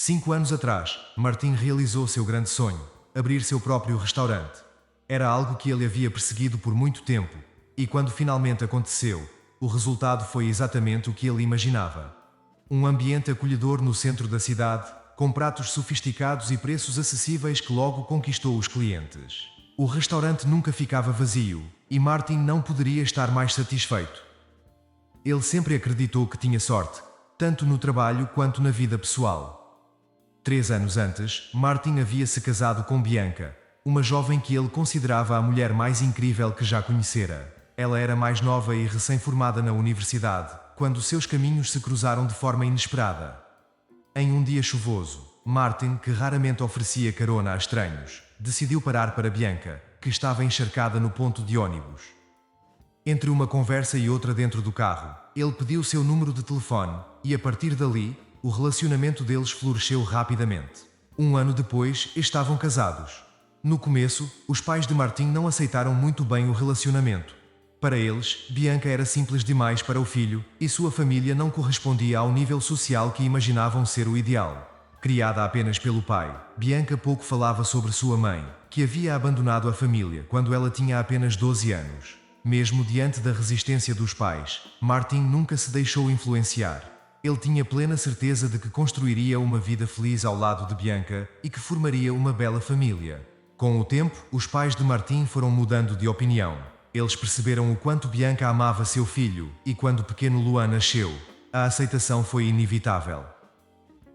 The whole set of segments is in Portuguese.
5 anos atrás, Martin realizou seu grande sonho: abrir seu próprio restaurante. Era algo que ele havia perseguido por muito tempo, e quando finalmente aconteceu, o resultado foi exatamente o que ele imaginava. Um ambiente acolhedor no centro da cidade, com pratos sofisticados e preços acessíveis que logo conquistou os clientes. O restaurante nunca ficava vazio, e Martin não poderia estar mais satisfeito. Ele sempre acreditou que tinha sorte, tanto no trabalho quanto na vida pessoal. 3 anos antes, Martin havia se casado com Bianca, uma jovem que ele considerava a mulher mais incrível que já conhecera. Ela era mais nova e recém-formada na universidade, quando seus caminhos se cruzaram de forma inesperada. Em um dia chuvoso, Martin, que raramente oferecia carona a estranhos, decidiu parar para Bianca, que estava encharcada no ponto de ônibus. Entre uma conversa e outra dentro do carro, ele pediu seu número de telefone, e a partir dali, o relacionamento deles floresceu rapidamente. 1 ano depois, estavam casados. No começo, os pais de Martin não aceitaram muito bem o relacionamento. Para eles, Bianca era simples demais para o filho, e sua família não correspondia ao nível social que imaginavam ser o ideal. Criada apenas pelo pai, Bianca pouco falava sobre sua mãe, que havia abandonado a família quando ela tinha apenas 12 anos. Mesmo diante da resistência dos pais, Martin nunca se deixou influenciar. Ele tinha plena certeza de que construiria uma vida feliz ao lado de Bianca e que formaria uma bela família. Com o tempo, os pais de Martin foram mudando de opinião. Eles perceberam o quanto Bianca amava seu filho, e quando o pequeno Luan nasceu, a aceitação foi inevitável.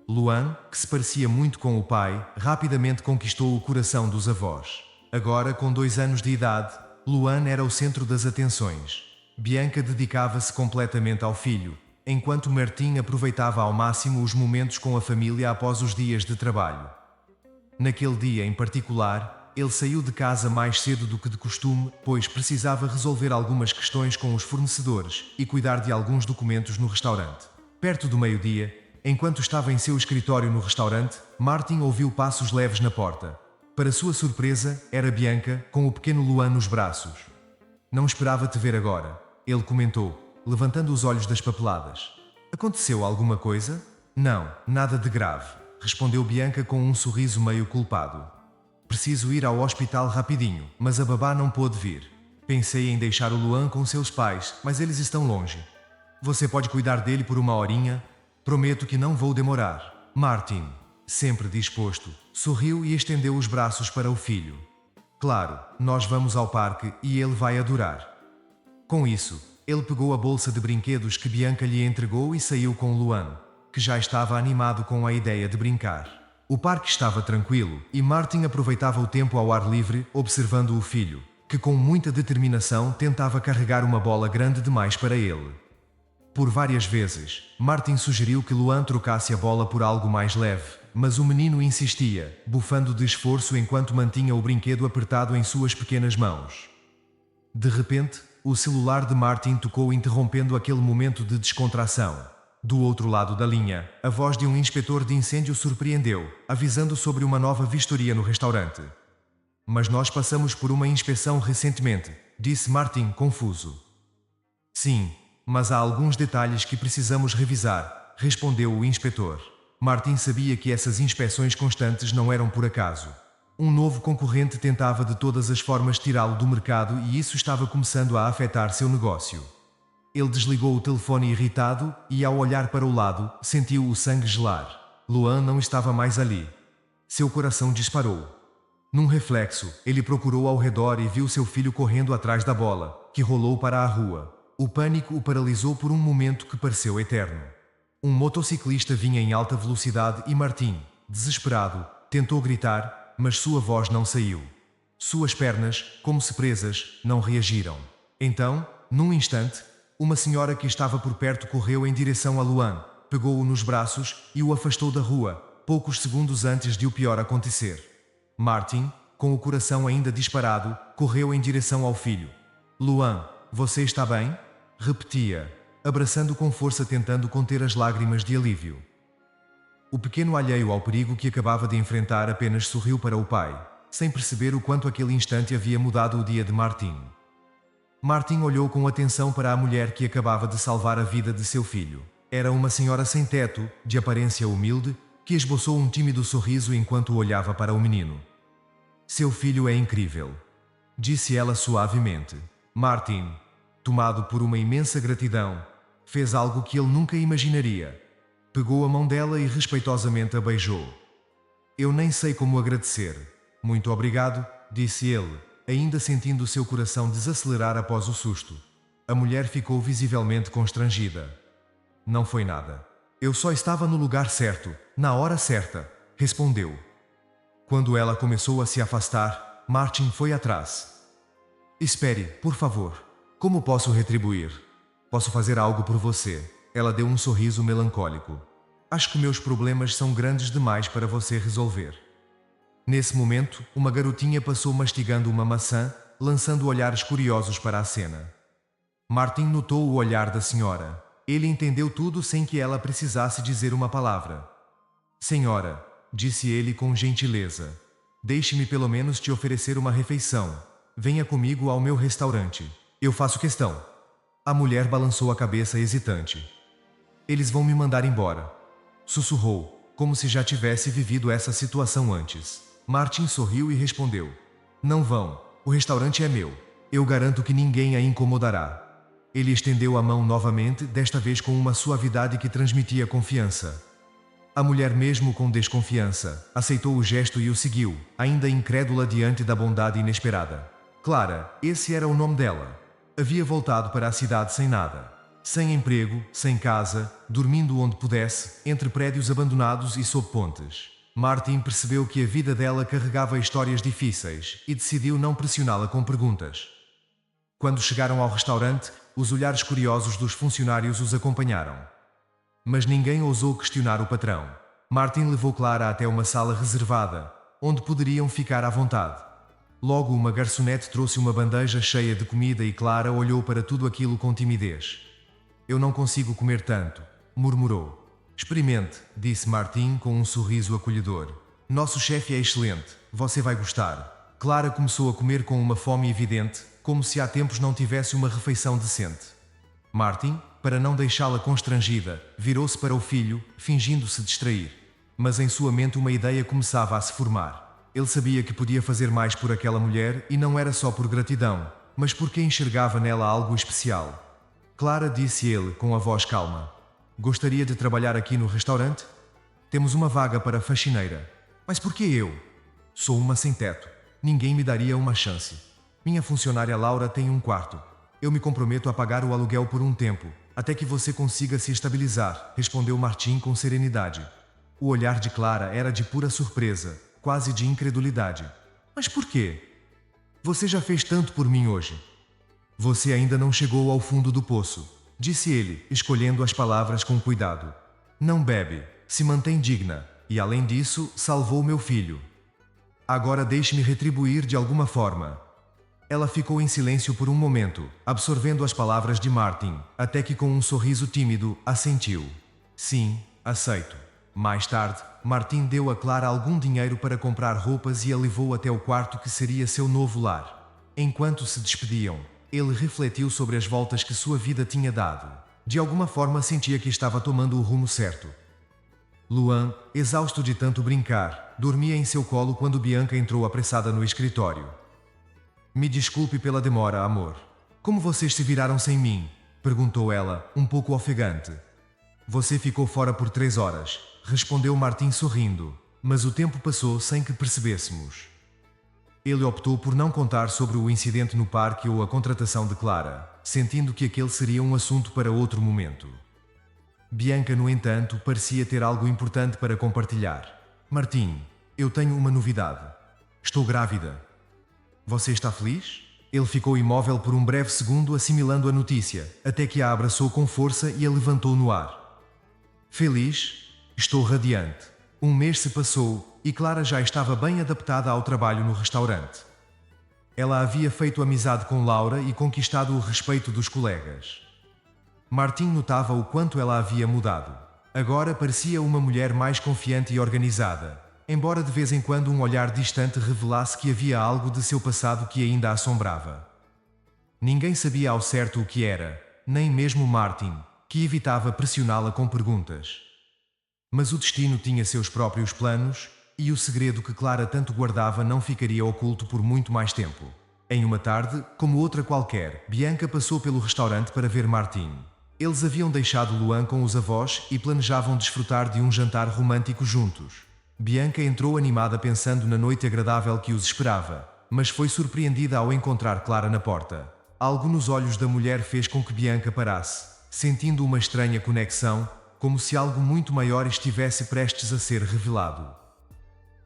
Luan, que se parecia muito com o pai, rapidamente conquistou o coração dos avós. Agora, com 2 anos de idade, Luan era o centro das atenções. Bianca dedicava-se completamente ao filho, enquanto Martin aproveitava ao máximo os momentos com a família após os dias de trabalho. Naquele dia em particular, ele saiu de casa mais cedo do que de costume, pois precisava resolver algumas questões com os fornecedores e cuidar de alguns documentos no restaurante. Perto do meio-dia, enquanto estava em seu escritório no restaurante, Martin ouviu passos leves na porta. Para sua surpresa, era Bianca, com o pequeno Luan nos braços. "Não esperava te ver agora", ele comentou, levantando os olhos das papeladas. "Aconteceu alguma coisa?" "Não, nada de grave", respondeu Bianca com um sorriso meio culpado. "Preciso ir ao hospital rapidinho, mas a babá não pôde vir. Pensei em deixar o Luan com seus pais, mas eles estão longe. Você pode cuidar dele por 1 horinha? Prometo que não vou demorar." Martin, sempre disposto, sorriu e estendeu os braços para o filho. "Claro, nós vamos ao parque e ele vai adorar." Com isso, ele pegou a bolsa de brinquedos que Bianca lhe entregou e saiu com Luan, que já estava animado com a ideia de brincar. O parque estava tranquilo, e Martin aproveitava o tempo ao ar livre, observando o filho, que com muita determinação tentava carregar uma bola grande demais para ele. Por várias vezes, Martin sugeriu que Luan trocasse a bola por algo mais leve, mas o menino insistia, bufando de esforço enquanto mantinha o brinquedo apertado em suas pequenas mãos. De repente, o celular de Martin tocou, interrompendo aquele momento de descontração. Do outro lado da linha, a voz de um inspetor de incêndio surpreendeu, avisando sobre uma nova vistoria no restaurante. "Mas nós passamos por uma inspeção recentemente", disse Martin, confuso. "Sim, mas há alguns detalhes que precisamos revisar", respondeu o inspetor. Martin sabia que essas inspeções constantes não eram por acaso. Um novo concorrente tentava de todas as formas tirá-lo do mercado e isso estava começando a afetar seu negócio. Ele desligou o telefone irritado e, ao olhar para o lado, sentiu o sangue gelar. Luan não estava mais ali. Seu coração disparou. Num reflexo, ele procurou ao redor e viu seu filho correndo atrás da bola, que rolou para a rua. O pânico o paralisou por um momento que pareceu eterno. Um motociclista vinha em alta velocidade e Martin, desesperado, tentou gritar, mas sua voz não saiu. Suas pernas, como se presas, não reagiram. Então, num instante, uma senhora que estava por perto correu em direção a Luan, pegou-o nos braços e o afastou da rua, poucos segundos antes de o pior acontecer. Martin, com o coração ainda disparado, correu em direção ao filho. "Luan, você está bem?" repetia, abraçando com força, tentando conter as lágrimas de alívio. O pequeno, alheio ao perigo que acabava de enfrentar, apenas sorriu para o pai, sem perceber o quanto aquele instante havia mudado o dia de Martin. Martin olhou com atenção para a mulher que acabava de salvar a vida de seu filho. Era uma senhora sem teto, de aparência humilde, que esboçou um tímido sorriso enquanto olhava para o menino. Seu filho é incrível, disse ela suavemente. Martin, tomado por uma imensa gratidão, fez algo que ele nunca imaginaria. Pegou a mão dela e respeitosamente a beijou. Eu nem sei como agradecer. Muito obrigado, disse ele, ainda sentindo seu coração desacelerar após o susto. A mulher ficou visivelmente constrangida. Não foi nada. Eu só estava no lugar certo, na hora certa, respondeu. Quando ela começou a se afastar, Martin foi atrás. Espere, por favor. Como posso retribuir? Posso fazer algo por você? Ela deu um sorriso melancólico. Acho que meus problemas são grandes demais para você resolver. Nesse momento, uma garotinha passou mastigando uma maçã, lançando olhares curiosos para a cena. Martin notou o olhar da senhora. Ele entendeu tudo sem que ela precisasse dizer uma palavra. Senhora, disse ele com gentileza, deixe-me pelo menos te oferecer uma refeição. Venha comigo ao meu restaurante. Eu faço questão. A mulher balançou a cabeça hesitante. Eles vão me mandar embora. Sussurrou, como se já tivesse vivido essa situação antes. Martin sorriu e respondeu. Não vão. O restaurante é meu. Eu garanto que ninguém a incomodará. Ele estendeu a mão novamente, desta vez com uma suavidade que transmitia confiança. A mulher, mesmo com desconfiança, aceitou o gesto e o seguiu, ainda incrédula diante da bondade inesperada. Clara, esse era o nome dela. Havia voltado para a cidade sem nada. Sem emprego, sem casa, dormindo onde pudesse, entre prédios abandonados e sob pontes. Martin percebeu que a vida dela carregava histórias difíceis e decidiu não pressioná-la com perguntas. Quando chegaram ao restaurante, os olhares curiosos dos funcionários os acompanharam. Mas ninguém ousou questionar o patrão. Martin levou Clara até uma sala reservada, onde poderiam ficar à vontade. Logo uma garçonete trouxe uma bandeja cheia de comida e Clara olhou para tudo aquilo com timidez. Eu não consigo comer tanto, murmurou. Experimente, disse Martin com um sorriso acolhedor. Nosso chefe é excelente, você vai gostar. Clara começou a comer com uma fome evidente, como se há tempos não tivesse uma refeição decente. Martin, para não deixá-la constrangida, virou-se para o filho, fingindo se distrair. Mas em sua mente uma ideia começava a se formar. Ele sabia que podia fazer mais por aquela mulher e não era só por gratidão, mas porque enxergava nela algo especial. Clara, disse ele com a voz calma. Gostaria de trabalhar aqui no restaurante? Temos uma vaga para faxineira. Mas por que eu? Sou uma sem teto. Ninguém me daria uma chance. Minha funcionária Laura tem um quarto. Eu me comprometo a pagar o aluguel por um tempo, até que você consiga se estabilizar, respondeu Martin com serenidade. O olhar de Clara era de pura surpresa, quase de incredulidade. Mas por quê? Você já fez tanto por mim hoje. Você ainda não chegou ao fundo do poço, disse ele, escolhendo as palavras com cuidado. Não bebe, se mantém digna, e além disso, salvou meu filho. Agora deixe-me retribuir de alguma forma. Ela ficou em silêncio por um momento, absorvendo as palavras de Martin, até que com um sorriso tímido, assentiu. Sim, aceito. Mais tarde, Martin deu a Clara algum dinheiro para comprar roupas e a levou até o quarto que seria seu novo lar. Enquanto se despediam, ele refletiu sobre as voltas que sua vida tinha dado. De alguma forma sentia que estava tomando o rumo certo. Luan, exausto de tanto brincar, dormia em seu colo quando Bianca entrou apressada no escritório. Me desculpe pela demora, amor. Como vocês se viraram sem mim? Perguntou ela, um pouco ofegante. Você ficou fora por 3 horas, respondeu Martin sorrindo, mas o tempo passou sem que percebêssemos. Ele optou por não contar sobre o incidente no parque ou a contratação de Clara, sentindo que aquele seria um assunto para outro momento. Bianca, no entanto, parecia ter algo importante para compartilhar. Martin, eu tenho uma novidade. Estou grávida. Você está feliz? Ele ficou imóvel por um breve segundo assimilando a notícia, até que a abraçou com força e a levantou no ar. Feliz? Estou radiante. Um mês se passou, e Clara já estava bem adaptada ao trabalho no restaurante. Ela havia feito amizade com Laura e conquistado o respeito dos colegas. Martin notava o quanto ela havia mudado. Agora parecia uma mulher mais confiante e organizada, embora de vez em quando um olhar distante revelasse que havia algo de seu passado que ainda a assombrava. Ninguém sabia ao certo o que era, nem mesmo Martin, que evitava pressioná-la com perguntas. Mas o destino tinha seus próprios planos, e o segredo que Clara tanto guardava não ficaria oculto por muito mais tempo. Em uma tarde, como outra qualquer, Bianca passou pelo restaurante para ver Martin. Eles haviam deixado Luan com os avós e planejavam desfrutar de um jantar romântico juntos. Bianca entrou animada pensando na noite agradável que os esperava, mas foi surpreendida ao encontrar Clara na porta. Algo nos olhos da mulher fez com que Bianca parasse, sentindo uma estranha conexão, como se algo muito maior estivesse prestes a ser revelado.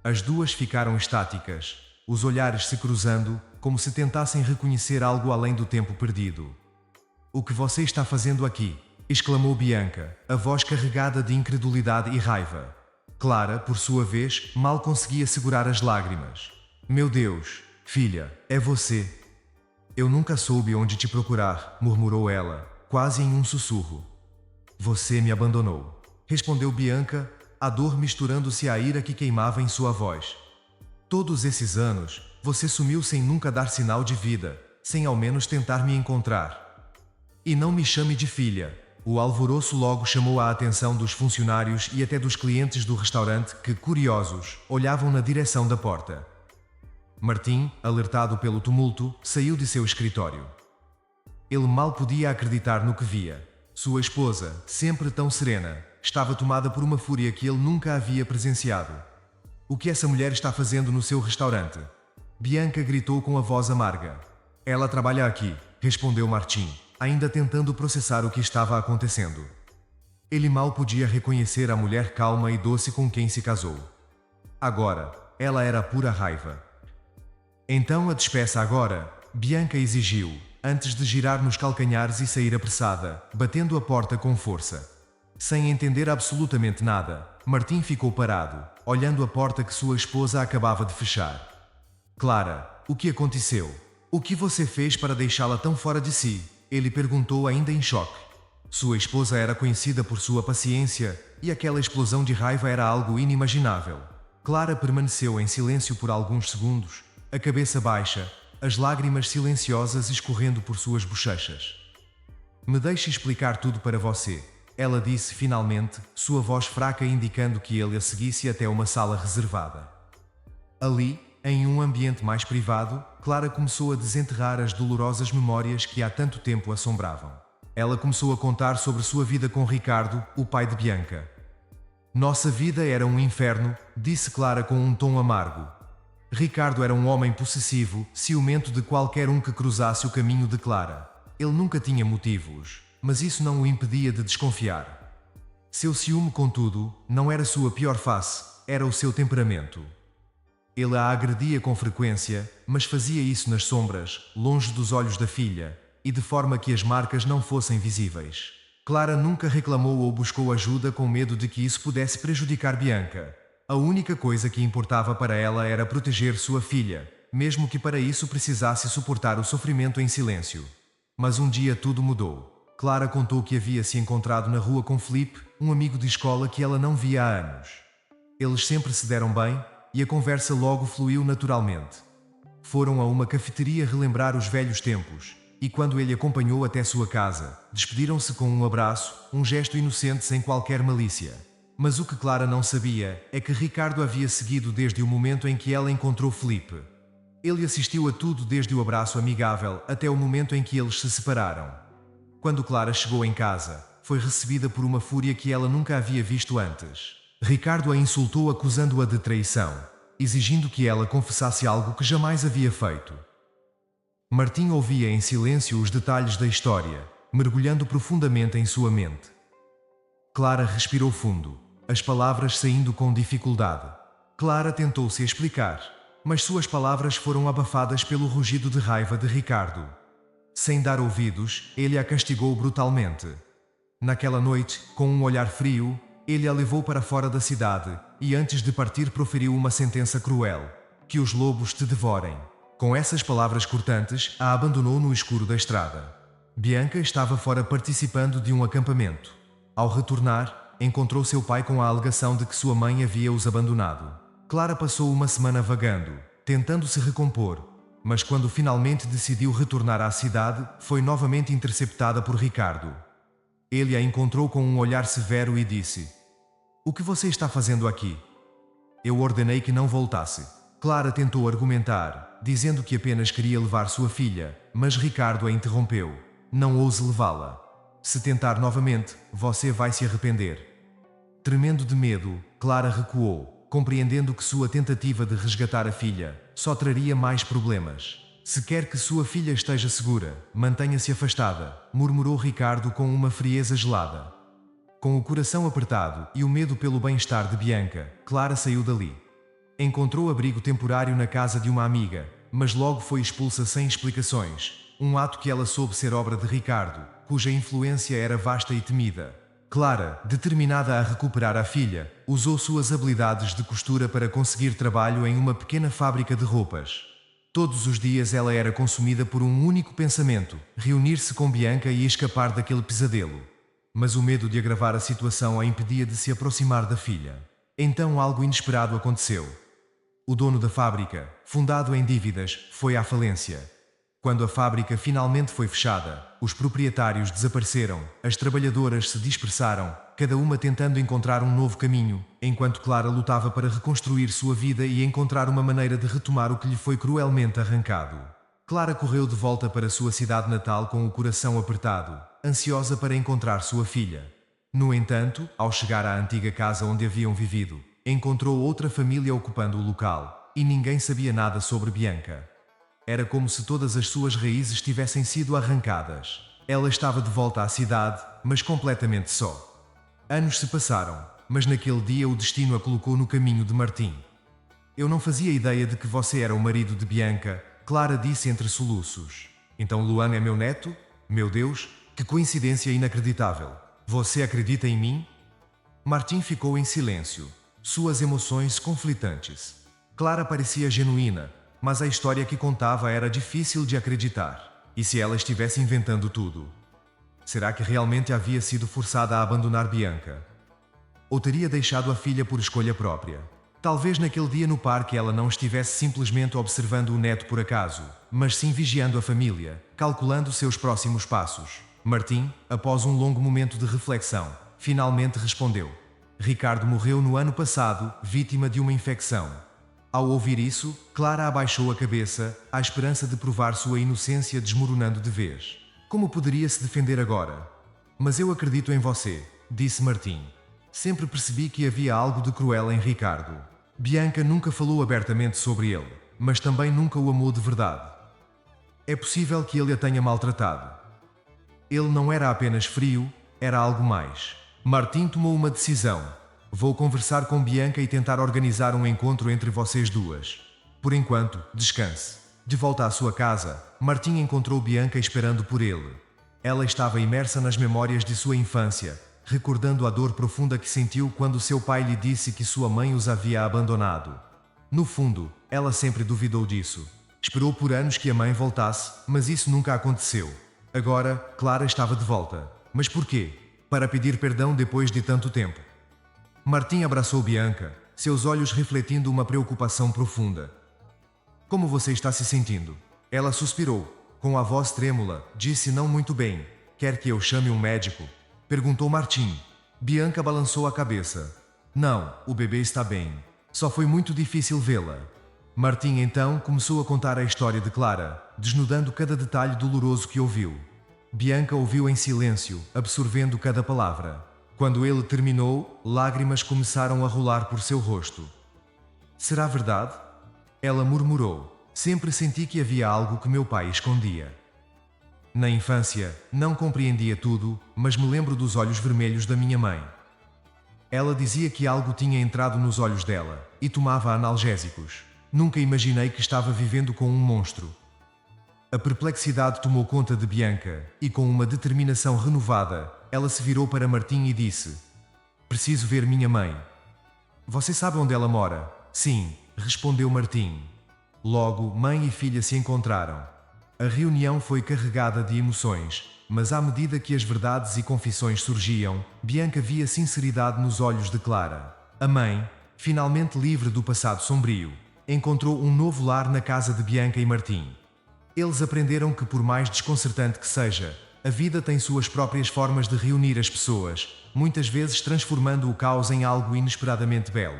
As duas ficaram estáticas, os olhares se cruzando, como se tentassem reconhecer algo além do tempo perdido. "O que você está fazendo aqui?" exclamou Bianca, a voz carregada de incredulidade e raiva. Clara, por sua vez, mal conseguia segurar as lágrimas. "Meu Deus, filha, é você?" "Eu nunca soube onde te procurar", murmurou ela, quase em um sussurro. "Você me abandonou", respondeu Bianca, a dor misturando-se à ira que queimava em sua voz. "Todos esses anos, você sumiu sem nunca dar sinal de vida, sem ao menos tentar me encontrar. E não me chame de filha." O alvoroço logo chamou a atenção dos funcionários e até dos clientes do restaurante que, curiosos, olhavam na direção da porta. Martin, alertado pelo tumulto, saiu de seu escritório. Ele mal podia acreditar no que via. Sua esposa, sempre tão serena, estava tomada por uma fúria que ele nunca havia presenciado. "O que essa mulher está fazendo no seu restaurante?" Bianca gritou com a voz amarga. "Ela trabalha aqui", respondeu Martin, ainda tentando processar o que estava acontecendo. Ele mal podia reconhecer a mulher calma e doce com quem se casou. Agora, ela era pura raiva. "Então a despeça agora", Bianca exigiu, antes de girar nos calcanhares e sair apressada, batendo a porta com força. Sem entender absolutamente nada, Martin ficou parado, olhando a porta que sua esposa acabava de fechar. "Clara, o que aconteceu? O que você fez para deixá-la tão fora de si?" ele perguntou ainda em choque. Sua esposa era conhecida por sua paciência, e aquela explosão de raiva era algo inimaginável. Clara permaneceu em silêncio por alguns segundos, a cabeça baixa, as lágrimas silenciosas escorrendo por suas bochechas. "Me deixe explicar tudo para você", ela disse finalmente, sua voz fraca indicando que ele a seguisse até uma sala reservada. Ali, em um ambiente mais privado, Clara começou a desenterrar as dolorosas memórias que há tanto tempo assombravam. Ela começou a contar sobre sua vida com Ricardo, o pai de Bianca. "Nossa vida era um inferno", disse Clara com um tom amargo. Ricardo era um homem possessivo, ciumento de qualquer um que cruzasse o caminho de Clara. Ele nunca tinha motivos, mas isso não o impedia de desconfiar. Seu ciúme, contudo, não era sua pior face, era o seu temperamento. Ele a agredia com frequência, mas fazia isso nas sombras, longe dos olhos da filha, e de forma que as marcas não fossem visíveis. Clara nunca reclamou ou buscou ajuda com medo de que isso pudesse prejudicar Bianca. A única coisa que importava para ela era proteger sua filha, mesmo que para isso precisasse suportar o sofrimento em silêncio. Mas um dia tudo mudou. Clara contou que havia se encontrado na rua com Felipe, um amigo de escola que ela não via há anos. Eles sempre se deram bem, e a conversa logo fluiu naturalmente. Foram a uma cafeteria relembrar os velhos tempos, e quando ele acompanhou até sua casa, despediram-se com um abraço, um gesto inocente sem qualquer malícia. Mas o que Clara não sabia é que Ricardo havia seguido desde o momento em que ela encontrou Felipe. Ele assistiu a tudo desde o abraço amigável até o momento em que eles se separaram. Quando Clara chegou em casa, foi recebida por uma fúria que ela nunca havia visto antes. Ricardo a insultou acusando-a de traição, exigindo que ela confessasse algo que jamais havia feito. Martim ouvia em silêncio os detalhes da história, mergulhando profundamente em sua mente. Clara respirou fundo, as palavras saindo com dificuldade. Clara tentou se explicar, mas suas palavras foram abafadas pelo rugido de raiva de Ricardo. Sem dar ouvidos, ele a castigou brutalmente. Naquela noite, com um olhar frio, ele a levou para fora da cidade, e antes de partir proferiu uma sentença cruel: "Que os lobos te devorem." Com essas palavras cortantes, a abandonou no escuro da estrada. Bianca estava fora participando de um acampamento. Ao retornar, encontrou seu pai com a alegação de que sua mãe havia os abandonado. Clara passou uma semana vagando, tentando se recompor, mas quando finalmente decidiu retornar à cidade, foi novamente interceptada por Ricardo. Ele a encontrou com um olhar severo e disse: O que você está fazendo aqui? Eu ordenei que não voltasse. Clara tentou argumentar, dizendo que apenas queria levar sua filha, mas Ricardo a interrompeu. Não ouse levá-la. Se tentar novamente, você vai se arrepender. Tremendo de medo, Clara recuou, compreendendo que sua tentativa de resgatar a filha só traria mais problemas. Se quer que sua filha esteja segura, mantenha-se afastada, murmurou Ricardo com uma frieza gelada. Com o coração apertado e o medo pelo bem-estar de Bianca, Clara saiu dali. Encontrou abrigo temporário na casa de uma amiga, mas logo foi expulsa sem explicações, um ato que ela soube ser obra de Ricardo, cuja influência era vasta e temida. Clara, determinada a recuperar a filha, usou suas habilidades de costura para conseguir trabalho em uma pequena fábrica de roupas. Todos os dias ela era consumida por um único pensamento: reunir-se com Bianca e escapar daquele pesadelo. Mas o medo de agravar a situação a impedia de se aproximar da filha. Então algo inesperado aconteceu. O dono da fábrica, fundado em dívidas, foi à falência. Quando a fábrica finalmente foi fechada, os proprietários desapareceram, as trabalhadoras se dispersaram, cada uma tentando encontrar um novo caminho, enquanto Clara lutava para reconstruir sua vida e encontrar uma maneira de retomar o que lhe foi cruelmente arrancado. Clara correu de volta para sua cidade natal com o coração apertado, ansiosa para encontrar sua filha. No entanto, ao chegar à antiga casa onde haviam vivido, encontrou outra família ocupando o local, e ninguém sabia nada sobre Bianca. Era como se todas as suas raízes tivessem sido arrancadas. Ela estava de volta à cidade, mas completamente só. Anos se passaram, mas naquele dia o destino a colocou no caminho de Martim. Eu não fazia ideia de que você era o marido de Bianca, Clara disse entre soluços. Então Luan é meu neto? Meu Deus, que coincidência inacreditável. Você acredita em mim? Martim ficou em silêncio, suas emoções conflitantes. Clara parecia genuína, mas a história que contava era difícil de acreditar. E se ela estivesse inventando tudo? Será que realmente havia sido forçada a abandonar Bianca? Ou teria deixado a filha por escolha própria? Talvez naquele dia no parque ela não estivesse simplesmente observando o neto por acaso, mas sim vigiando a família, calculando seus próximos passos. Martim, após um longo momento de reflexão, finalmente respondeu. Ricardo morreu no ano passado, vítima de uma infecção. Ao ouvir isso, Clara abaixou a cabeça, à esperança de provar sua inocência desmoronando de vez. Como poderia se defender agora? Mas eu acredito em você, disse Martim. Sempre percebi que havia algo de cruel em Ricardo. Bianca nunca falou abertamente sobre ele, mas também nunca o amou de verdade. É possível que ele a tenha maltratado. Ele não era apenas frio, era algo mais. Martim tomou uma decisão. Vou conversar com Bianca e tentar organizar um encontro entre vocês duas. Por enquanto, descanse. De volta à sua casa, Martim encontrou Bianca esperando por ele. Ela estava imersa nas memórias de sua infância, recordando a dor profunda que sentiu quando seu pai lhe disse que sua mãe os havia abandonado. No fundo, ela sempre duvidou disso. Esperou por anos que a mãe voltasse, mas isso nunca aconteceu. Agora, Clara estava de volta. Mas por quê? Para pedir perdão depois de tanto tempo. Martim abraçou Bianca, seus olhos refletindo uma preocupação profunda. Como você está se sentindo? Ela suspirou. Com a voz trêmula, disse não muito bem. Quer que eu chame um médico? Perguntou Martim. Bianca balançou a cabeça. Não, o bebê está bem. Só foi muito difícil vê-la. Martim então começou a contar a história de Clara, desnudando cada detalhe doloroso que ouviu. Bianca ouviu em silêncio, absorvendo cada palavra. Quando ele terminou, lágrimas começaram a rolar por seu rosto. Será verdade? Ela murmurou. Sempre senti que havia algo que meu pai escondia. Na infância, não compreendia tudo, mas me lembro dos olhos vermelhos da minha mãe. Ela dizia que algo tinha entrado nos olhos dela, e tomava analgésicos. Nunca imaginei que estava vivendo com um monstro. A perplexidade tomou conta de Bianca, e com uma determinação renovada, ela se virou para Martim e disse: Preciso ver minha mãe. Você sabe onde ela mora? Sim, respondeu Martim. Logo, mãe e filha se encontraram. A reunião foi carregada de emoções, mas à medida que as verdades e confissões surgiam, Bianca via sinceridade nos olhos de Clara. A mãe, finalmente livre do passado sombrio, encontrou um novo lar na casa de Bianca e Martim. Eles aprenderam que, por mais desconcertante que seja, a vida tem suas próprias formas de reunir as pessoas, muitas vezes transformando o caos em algo inesperadamente belo.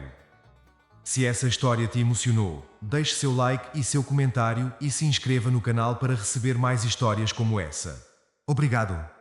Se essa história te emocionou, deixe seu like e seu comentário e se inscreva no canal para receber mais histórias como essa. Obrigado!